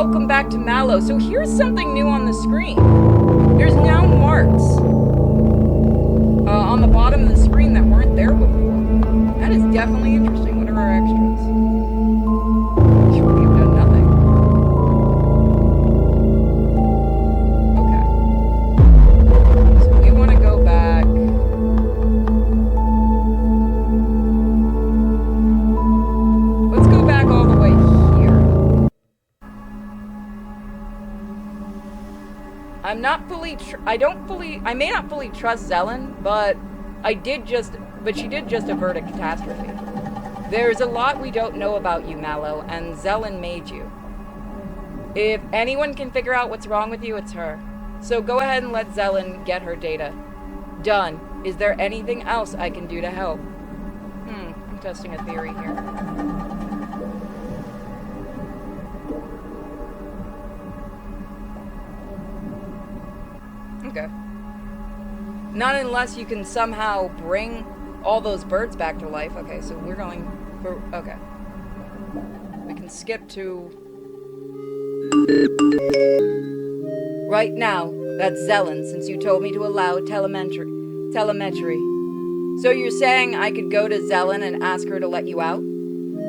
Welcome back to Malo. So here's something new on the screen. There's now marks on the bottom of the screen that weren't there before. That is definitely interesting. What are our extras? We've done nothing. Okay. So we want to go back. Let's go back all the way here. I'm not fully I may not fully trust Zelen, but she did just avert a catastrophe. There's a lot we don't know about you, Malo, and Zelen made you. If anyone can figure out what's wrong with you, it's her. So go ahead and let Zelen get her data. Done. Is there anything else I can do to help? I'm testing a theory here. Okay. Not unless you can somehow bring all those birds back to life. Okay, so we're going for... Okay. We can skip to... Right now, that's Zelen, since you told me to allow telemetry. So you're saying I could go to Zelen and ask her to let you out?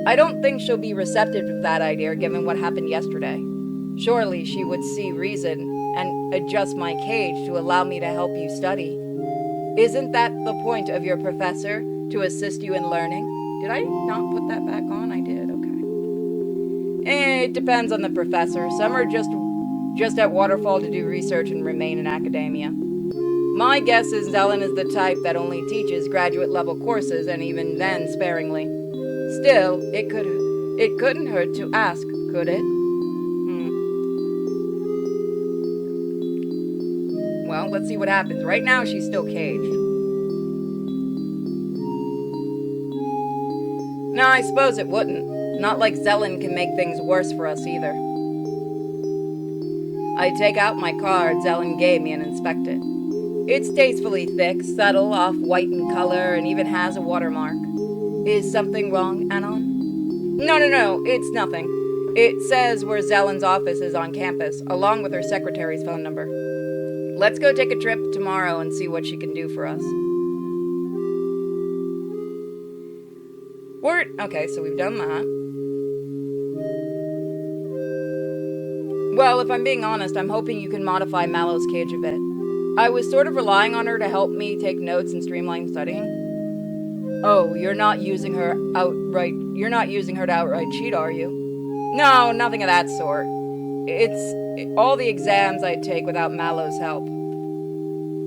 I don't think she'll be receptive to that idea, given what happened yesterday. Surely she would see reason and adjust my cage to allow me to help you study. Isn't that the point of your professor, to assist you in learning? Did I not put that back on? I did, okay. It depends on the professor. Some are just at Waterfall to do research and remain in academia. My guess is Zelen is the type that only teaches graduate-level courses, and even then sparingly. Still, it couldn't hurt to ask, could it? Well, let's see what happens. Right now, she's still caged. No, I suppose it wouldn't. Not like Zelen can make things worse for us either. I take out my card Zelen gave me and inspect it. It's tastefully thick, subtle, off-white in color, and even has a watermark. Is something wrong, Anon? No, it's nothing. It says where Zelen's office is on campus, along with her secretary's phone number. Let's go take a trip tomorrow and see what she can do for us. Okay, so we've done that. Well, if I'm being honest, I'm hoping you can modify Malo's cage a bit. I was sort of relying on her to help me take notes and streamline studying. Oh, you're not using her to outright cheat, are you? No, nothing of that sort. It's all the exams I take without Malo's help.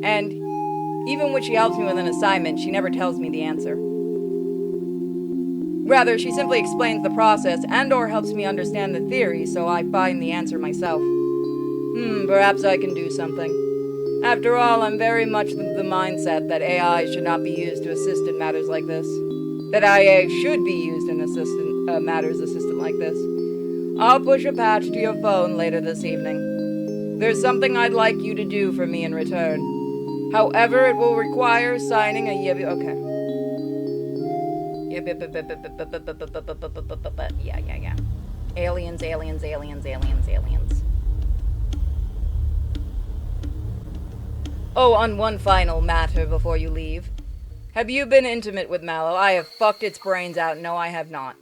And even when she helps me with an assignment, she never tells me the answer. Rather, she simply explains the process and/or helps me understand the theory, so I find the answer myself. Perhaps I can do something. After all, I'm very much the mindset that AI should not be used to assist in matters like this. That IA should be used in matters assistant like this. I'll push a patch to your phone later this evening. There's something I'd like you to do for me in return. However, it will require signing a okay. Yeah. Aliens. Oh, on one final matter before you leave. Have you been intimate with Malo? I have fucked its brains out. No, I have not.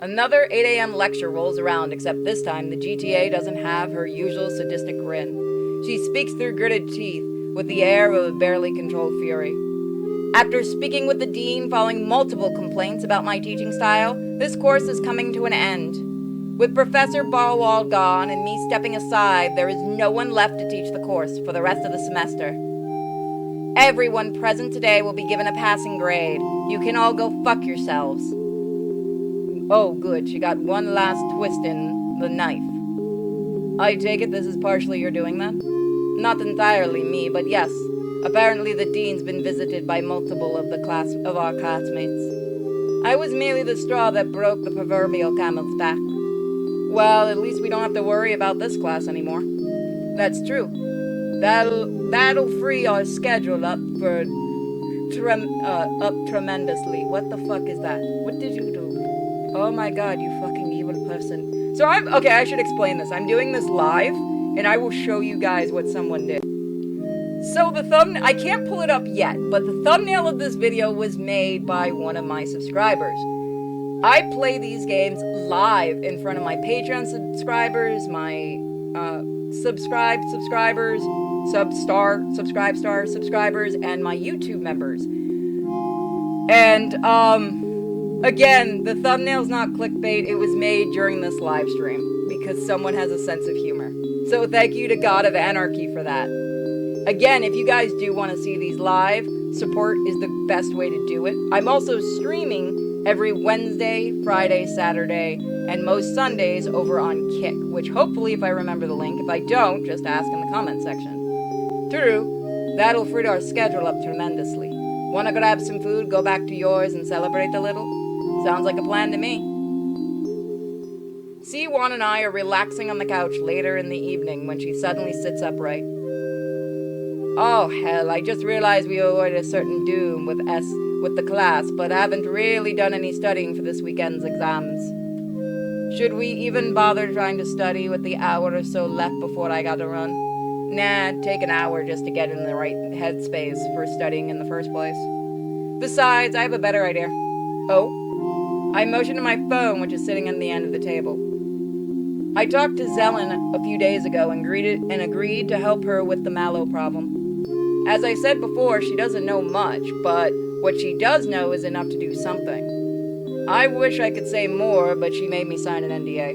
Another 8 a.m. lecture rolls around, except this time the GTA doesn't have her usual sadistic grin. She speaks through gritted teeth, with the air of a barely controlled fury. After speaking with the dean following multiple complaints about my teaching style, this course is coming to an end. With Professor Barwald gone and me stepping aside, there is no one left to teach the course for the rest of the semester. Everyone present today will be given a passing grade. You can all go fuck yourselves. Oh, good, she got one last twist in the knife. I take it this is partially your doing then? Not entirely me, but yes. Apparently the dean's been visited by multiple of our classmates. I was merely the straw that broke the proverbial camel's back. Well, at least we don't have to worry about this class anymore. That's true. That'll free our schedule up tremendously. What the fuck is that? What did you do? Oh my god, you fucking evil person. So okay, I should explain this. I'm doing this live, and I will show you guys what someone did. So the thumbnail, I can't pull it up yet, but the thumbnail of this video was made by one of my subscribers. I play these games live in front of my Patreon subscribers, my subscribers, subscribers, and my YouTube members. And, again, the thumbnail's not clickbait. It was made during this live stream because someone has a sense of humor. So thank you to God of Anarchy for that. Again, if you guys do want to see these live, support is the best way to do it. I'm also streaming every Wednesday, Friday, Saturday, and most Sundays over on Kick, which hopefully, if I remember the link, if I don't, just ask in the comment section. True, that'll free our schedule up tremendously. Wanna grab some food, go back to yours, and celebrate a little? Sounds like a plan to me. C1 and I are relaxing on the couch later in the evening when she suddenly sits upright. Oh hell, I just realized we avoided a certain doom with the class, but haven't really done any studying for this weekend's exams. Should we even bother trying to study with the hour or so left before I gotta run? Nah, take an hour just to get in the right headspace for studying in the first place. Besides, I have a better idea. Oh? I motioned to my phone, which is sitting on the end of the table. I talked to Zelen a few days ago and agreed to help her with the Malo problem. As I said before, she doesn't know much, but what she does know is enough to do something. I wish I could say more, but she made me sign an NDA.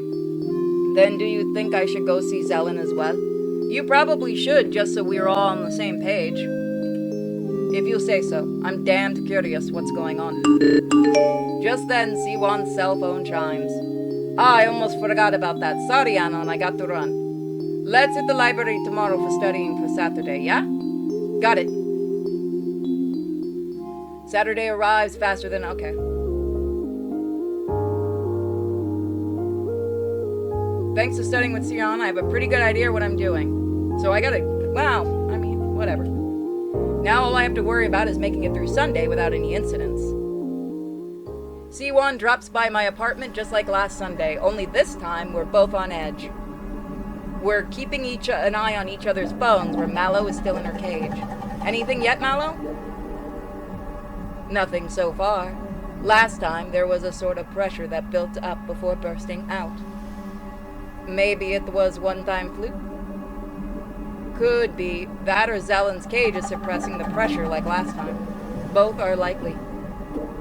Then do you think I should go see Zelen as well? You probably should, just so we're all on the same page. If you say so. I'm damned curious what's going on. Just then, C1's cell phone chimes. I almost forgot about that. Sorry, Anon, I got to run. Let's hit the library tomorrow for studying for Saturday, yeah? Got it. Saturday arrives faster than... Okay. Thanks to studying with Sion, I have a pretty good idea what I'm doing. So I gotta... Well, I mean, whatever. Now all I have to worry about is making it through Sunday without any incidents. C1 drops by my apartment just like last Sunday, only this time we're both on edge. We're keeping an eye on each other's phones where Malo is still in her cage. Anything yet, Malo? Nothing so far. Last time there was a sort of pressure that built up before bursting out. Maybe it was one-time fluke? Could be. That or Zelen's cage is suppressing the pressure like last time. Both are likely.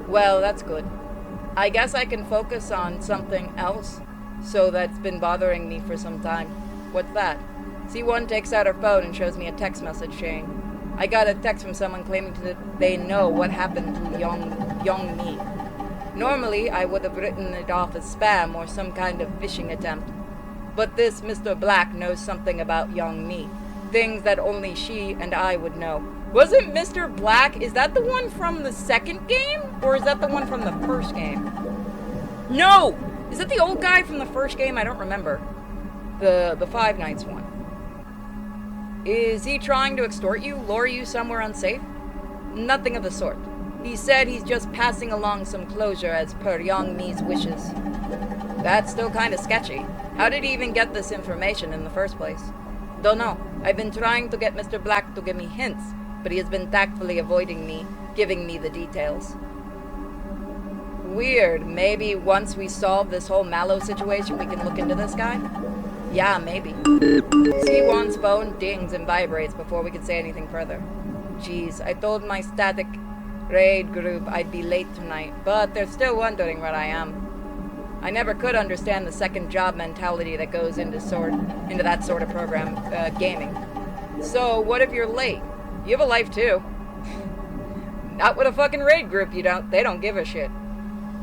Well, that's good. I guess I can focus on something else, so that's been bothering me for some time. What's that? C1 takes out her phone and shows me a text message chain. I got a text from someone claiming that they know what happened to young me. Normally, I would have written it off as spam or some kind of phishing attempt. But this Mr. Black knows something about young me. Things that only she and I would know. Wasn't Mr. Black, is that the one from the second game? Or is that the one from the first game? No! Is that the old guy from the first game? I don't remember. The Five Nights one. Is he trying to extort you, lure you somewhere unsafe? Nothing of the sort. He said he's just passing along some closure as per young me's wishes. That's still kind of sketchy. How did he even get this information in the first place? Don't know. I've been trying to get Mr. Black to give me hints, but he has been tactfully avoiding me, giving me the details. Weird. Maybe once we solve this whole Malo situation, we can look into this guy? Yeah, maybe. C1's phone dings and vibrates before we could say anything further. Jeez, I told my static raid group I'd be late tonight, but they're still wondering where I am. I never could understand the second job mentality that goes into that sort of program, gaming. So, what if you're late? You have a life too. Not with a fucking raid group, they don't give a shit.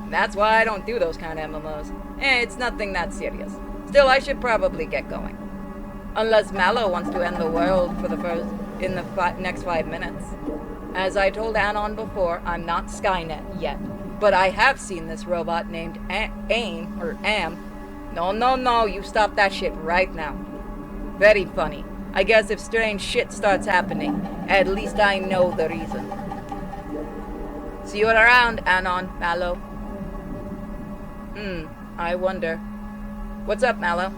That's why I don't do those kind of MMOs. It's nothing that serious. Still, I should probably get going. Unless Malo wants to end the world in the next 5 minutes. As I told Anon before, I'm not Skynet yet. But I have seen this robot named Am. No, you stop that shit right now. Very funny. I guess if strange shit starts happening, at least I know the reason. See you around, Anon, Malo. I wonder. What's up, Mallow?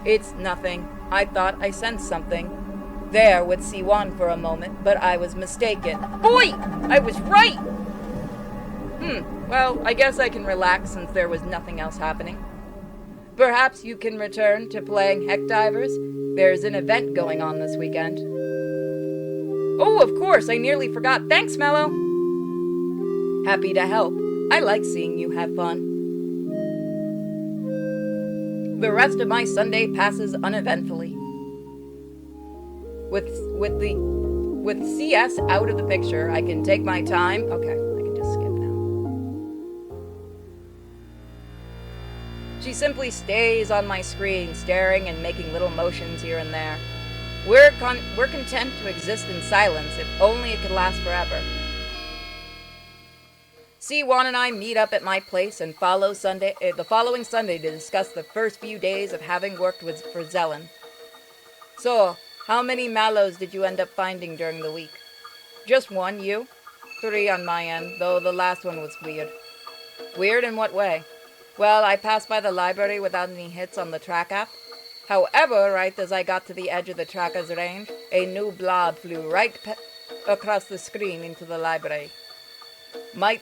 It's nothing. I thought I sensed something there with C1 for a moment, but I was mistaken. Boy! I was right! Well, I guess I can relax since there was nothing else happening. Perhaps you can return to playing Heck Divers? There's an event going on this weekend. Oh, of course, I nearly forgot. Thanks, Mallow! Happy to help. I like seeing you have fun. The rest of my Sunday passes uneventfully. With CS out of the picture, I can take my time. Okay, I can just skip now. She simply stays on my screen, staring and making little motions here and there. We're content to exist in silence, if only it could last forever. C1 and I meet up at my place and the following Sunday to discuss the first few days of having worked for Zelen. So, how many Mallows did you end up finding during the week? Just one, you? 3 on my end, though the last one was weird. Weird in what way? Well, I passed by the library without any hits on the track app. However, right as I got to the edge of the tracker's range, a new blob flew right across the screen into the library. Might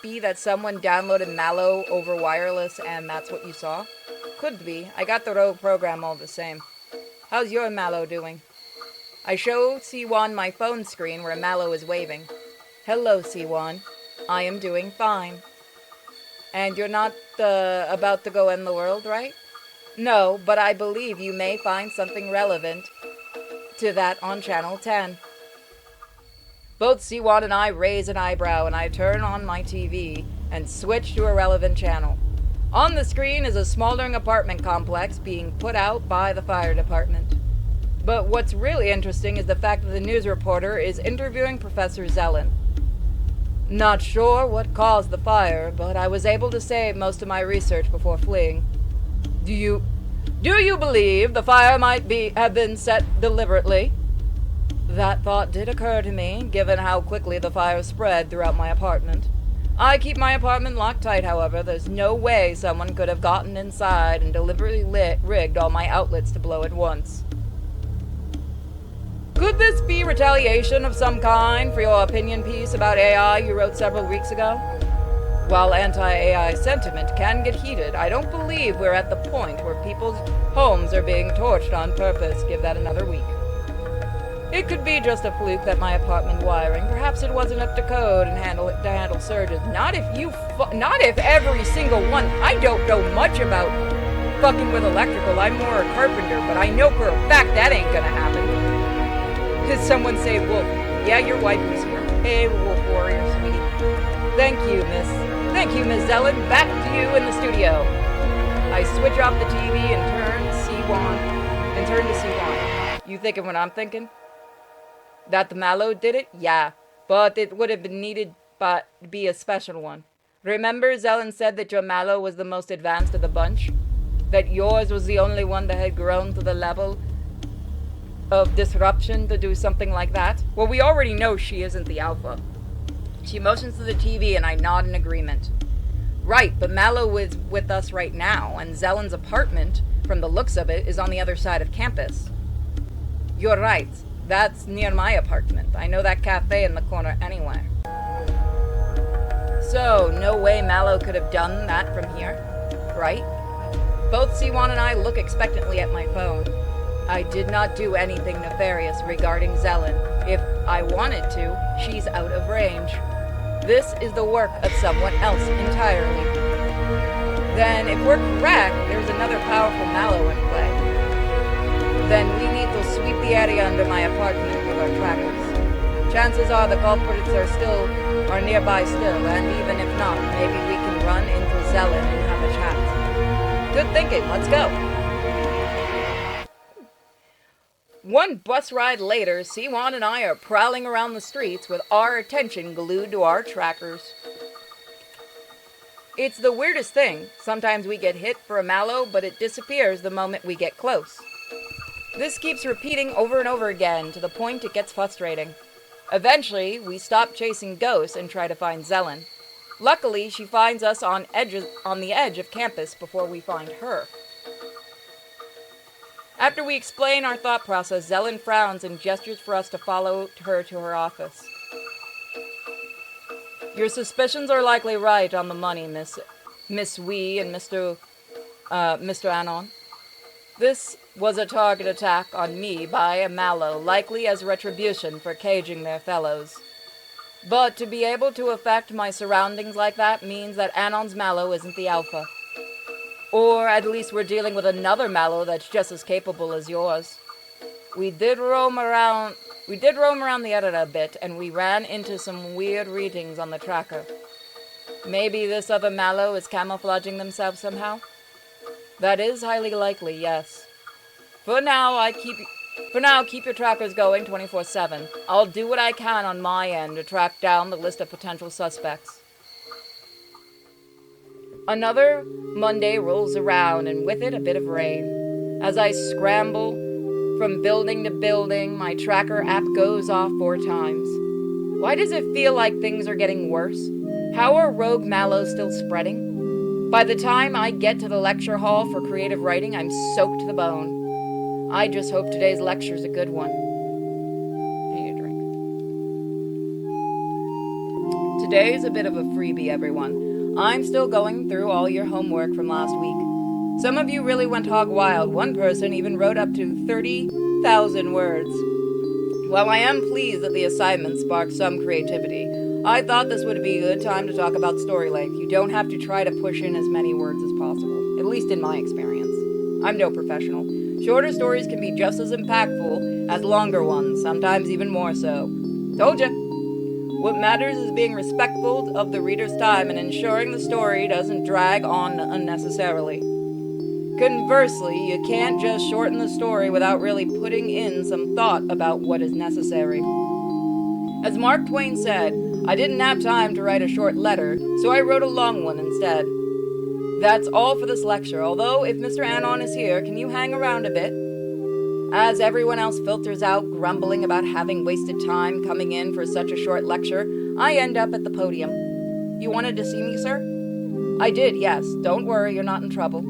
be that someone downloaded Mallow over wireless and that's what you saw? Could be. I got the rogue program all the same. How's your Mallow doing? I show C1 my phone screen where Mallow is waving. Hello, C1. I am doing fine. And you're not about to go end the world, right? No, but I believe you may find something relevant to that on Channel 10. Both C1 and I raise an eyebrow and I turn on my TV and switch to a relevant channel. On the screen is a smoldering apartment complex being put out by the fire department. But what's really interesting is the fact that the news reporter is interviewing Professor Zelen. Not sure what caused the fire, but I was able to save most of my research before fleeing. Do you believe the fire might have been set deliberately? That thought did occur to me, given how quickly the fire spread throughout my apartment. I keep my apartment locked tight, however. There's no way someone could have gotten inside and deliberately rigged all my outlets to blow at once. Could this be retaliation of some kind for your opinion piece about AI you wrote several weeks ago? While anti-AI sentiment can get heated, I don't believe we're at the point where people's homes are being torched on purpose. Give that another week. It could be just a fluke that my apartment wiring, perhaps it wasn't up to code and to handle surges. Not if every single one. I don't know much about fucking with electrical. I'm more a carpenter, but I know for a fact that ain't gonna happen. Did someone say wolf? Yeah, your wife was here. Hey, wolf warrior, sweetie. Thank you, Miss Zelen. Back to you in the studio. I switch off the TV and turn to C1. You thinking what I'm thinking? That the Mallow did it? Yeah, but it would have been needed to be a special one. Remember Zelen said that your Mallow was the most advanced of the bunch? That yours was the only one that had grown to the level of disruption to do something like that? Well, we already know she isn't the alpha. She motions to the TV and I nod in agreement. Right, but Mallow is with us right now, and Zelen's apartment, from the looks of it, is on the other side of campus. You're right. That's near my apartment. I know that cafe in the corner anyway. So, no way Mallow could have done that from here, right? Both C1 and I look expectantly at my phone. I did not do anything nefarious regarding Zelen. If I wanted to, she's out of range. This is the work of someone else entirely. Then, if we're correct, there's another powerful Mallow in play. Then we need to sweep the area under my apartment with our trackers. Chances are the culprits are nearby still, and even if not, maybe we can run into Zelen and have a chat. Good thinking, let's go. One bus ride later, C1 and I are prowling around the streets with our attention glued to our trackers. It's the weirdest thing. Sometimes we get hit for a Mallow, but it disappears the moment we get close. This keeps repeating over and over again to the point it gets frustrating. Eventually, we stop chasing ghosts and try to find Zelen. Luckily, she finds us on the edge of campus before we find her. After we explain our thought process, Zelen frowns and gestures for us to follow her to her office. Your suspicions are likely right on the money, Miss Wee and Mr. Anon. This was a target attack on me by a Mallow, likely as retribution for caging their fellows. But to be able to affect my surroundings like that means that Anon's Mallow isn't the alpha. Or at least we're dealing with another Mallow that's just as capable as yours. We did roam around the edit a bit, and we ran into some weird readings on the tracker. Maybe this other Mallow is camouflaging themselves somehow? That is highly likely, yes. For now, keep your trackers going 24/7. I'll do what I can on my end to track down the list of potential suspects. Another Monday rolls around, and with it a bit of rain. As I scramble from building to building, my tracker app goes off 4 times. Why does it feel like things are getting worse? How are rogue mallows still spreading? By the time I get to the lecture hall for creative writing, I'm soaked to the bone. I just hope today's lecture's a good one. I need a drink. Today's a bit of a freebie, everyone. I'm still going through all your homework from last week. Some of you really went hog wild. One person even wrote up to 30,000 words. While I am pleased that the assignment sparked some creativity, I thought this would be a good time to talk about story length. You don't have to try to push in as many words as possible, at least in my experience. I'm no professional. Shorter stories can be just as impactful as longer ones, sometimes even more so. Told ya! What matters is being respectful of the reader's time and ensuring the story doesn't drag on unnecessarily. Conversely, you can't just shorten the story without really putting in some thought about what is necessary. As Mark Twain said, I didn't have time to write a short letter, so I wrote a long one instead. That's all for this lecture, although if Mr. Anon is here, can you hang around a bit? As everyone else filters out, grumbling about having wasted time coming in for such a short lecture, I end up at the podium. You wanted to see me, sir? I did, yes. Don't worry, you're not in trouble.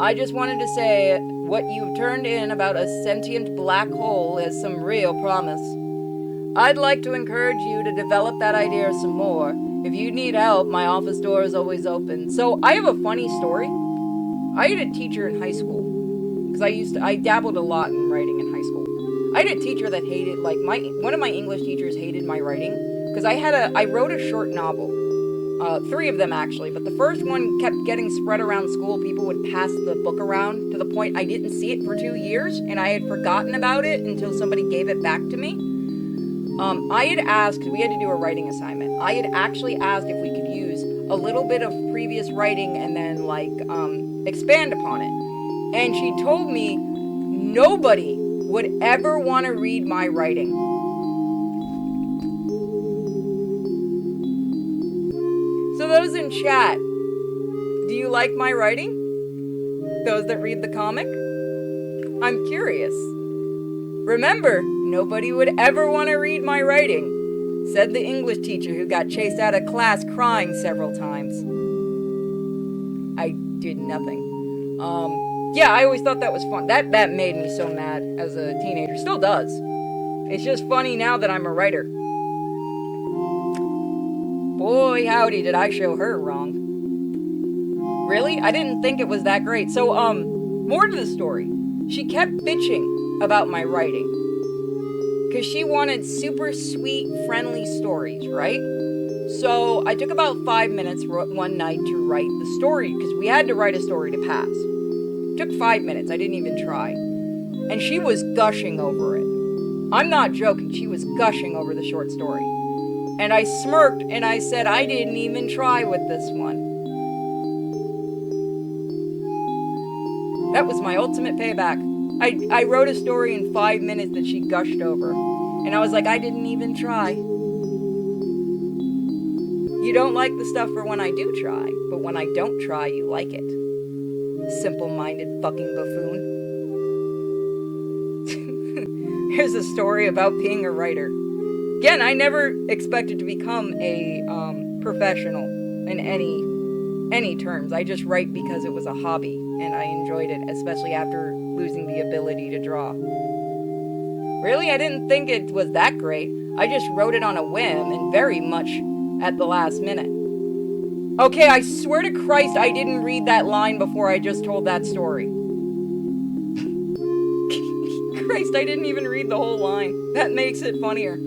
I just wanted to say what you've turned in about a sentient black hole is some real promise. I'd like to encourage you to develop that idea some more. If you need help, my office door is always open. So I have a funny story. I had a teacher in high school, because I dabbled a lot in writing in high school. I had a teacher that hated, one of my English teachers hated my writing, because I wrote a short novel. 3 of them actually, but the first one kept getting spread around school. People would pass the book around to the point I didn't see it for 2 years, and I had forgotten about it until somebody gave it back to me. I had asked, we had to do a writing assignment. I had actually asked if we could use a little bit of previous writing and then expand upon it. And she told me nobody would ever want to read my writing. So those in chat, do you like my writing? Those that read the comic? I'm curious. Remember, nobody would ever want to read my writing, said the English teacher who got chased out of class crying several times. I did nothing. Yeah, I always thought that was fun. That made me so mad as a teenager. Still does. It's just funny now that I'm a writer. Boy, howdy, did I show her wrong. Really? I didn't think it was that great. So, more to the story. She kept bitching about my writing. Because she wanted super sweet, friendly stories, right? So, I took about 5 minutes one night to write the story, because we had to write a story to pass. It took 5 minutes, I didn't even try. And she was gushing over it. I'm not joking, she was gushing over the short story. And I smirked and I said I didn't even try with this one. That was my ultimate payback. I wrote a story in 5 minutes that she gushed over. And I was like, I didn't even try. You don't like the stuff for when I do try, but when I don't try, you like it. Simple-minded fucking buffoon. Here's a story about being a writer. Again, I never expected to become a professional in any terms. I just write because it was a hobby, and I enjoyed it, especially after losing the ability to draw. Really? I didn't think it was that great. I just wrote it on a whim, and very much at the last minute. Okay, I swear to Christ I didn't read that line before I just told that story. Christ, I didn't even read the whole line. That makes it funnier.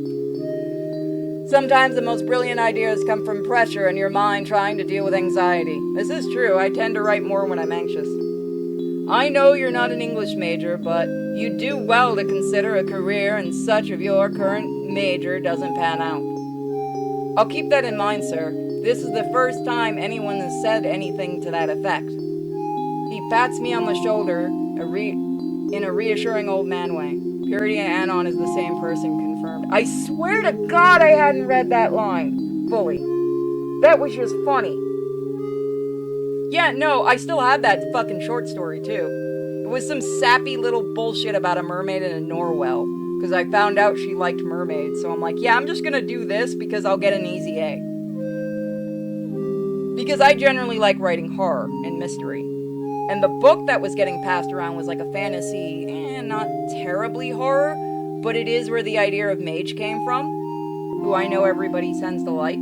Sometimes the most brilliant ideas come from pressure in your mind trying to deal with anxiety. This is true, I tend to write more when I'm anxious. I know you're not an English major, but you do well to consider a career in such if your current major doesn't pan out. I'll keep that in mind, sir. This is the first time anyone has said anything to that effect. He pats me on the shoulder in a reassuring old man way. Purity and Anon is the same person, confirmed. I swear to God I hadn't read that line fully. That was just funny. Yeah, no, I still have that fucking short story, too. It was some sappy little bullshit about a mermaid in a Norwell, because I found out she liked mermaids, so I'm like, yeah, I'm just gonna do this because I'll get an easy A. Because I generally like writing horror and mystery. And the book that was getting passed around was like a fantasy, not terribly horror, but it is where the idea of mage came from, who I know everybody tends to like.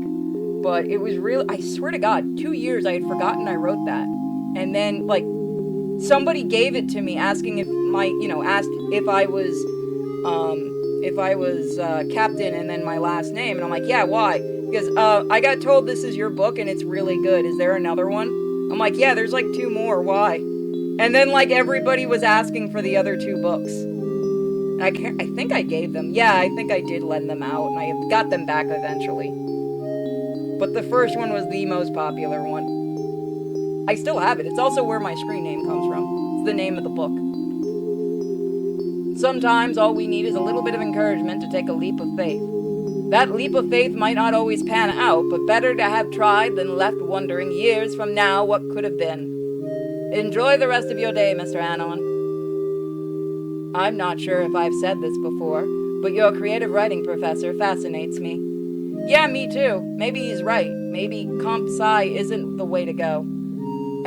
But it was real. I swear to God, 2 years I had forgotten I wrote that. And then, like, somebody gave it to me asking if asked if I was captain and then my last name. And I'm like, yeah, why? Because, I got told this is your book and it's really good. Is there another one? I'm like, yeah, there's like 2 more. Why? And then, like, everybody was asking for the other 2 books. I think I gave them. Yeah, I think I did lend them out, and I got them back eventually. But the first one was the most popular one. I still have it. It's also where my screen name comes from. It's the name of the book. Sometimes all we need is a little bit of encouragement to take a leap of faith. That leap of faith might not always pan out, but better to have tried than left wondering years from now what could have been. Enjoy the rest of your day, Mr. Anon. I'm not sure if I've said this before, but your creative writing professor fascinates me. Yeah, me too. Maybe he's right. Maybe comp sci isn't the way to go.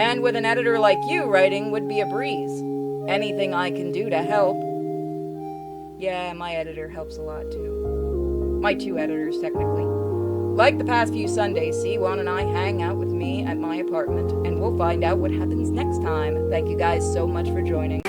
And with an editor like you, writing would be a breeze. Anything I can do to help. Yeah, my editor helps a lot too. My 2 editors, technically. Like the past few Sundays, C1 and I hang out with me at my apartment, and we'll find out what happens next time. Thank you guys so much for joining.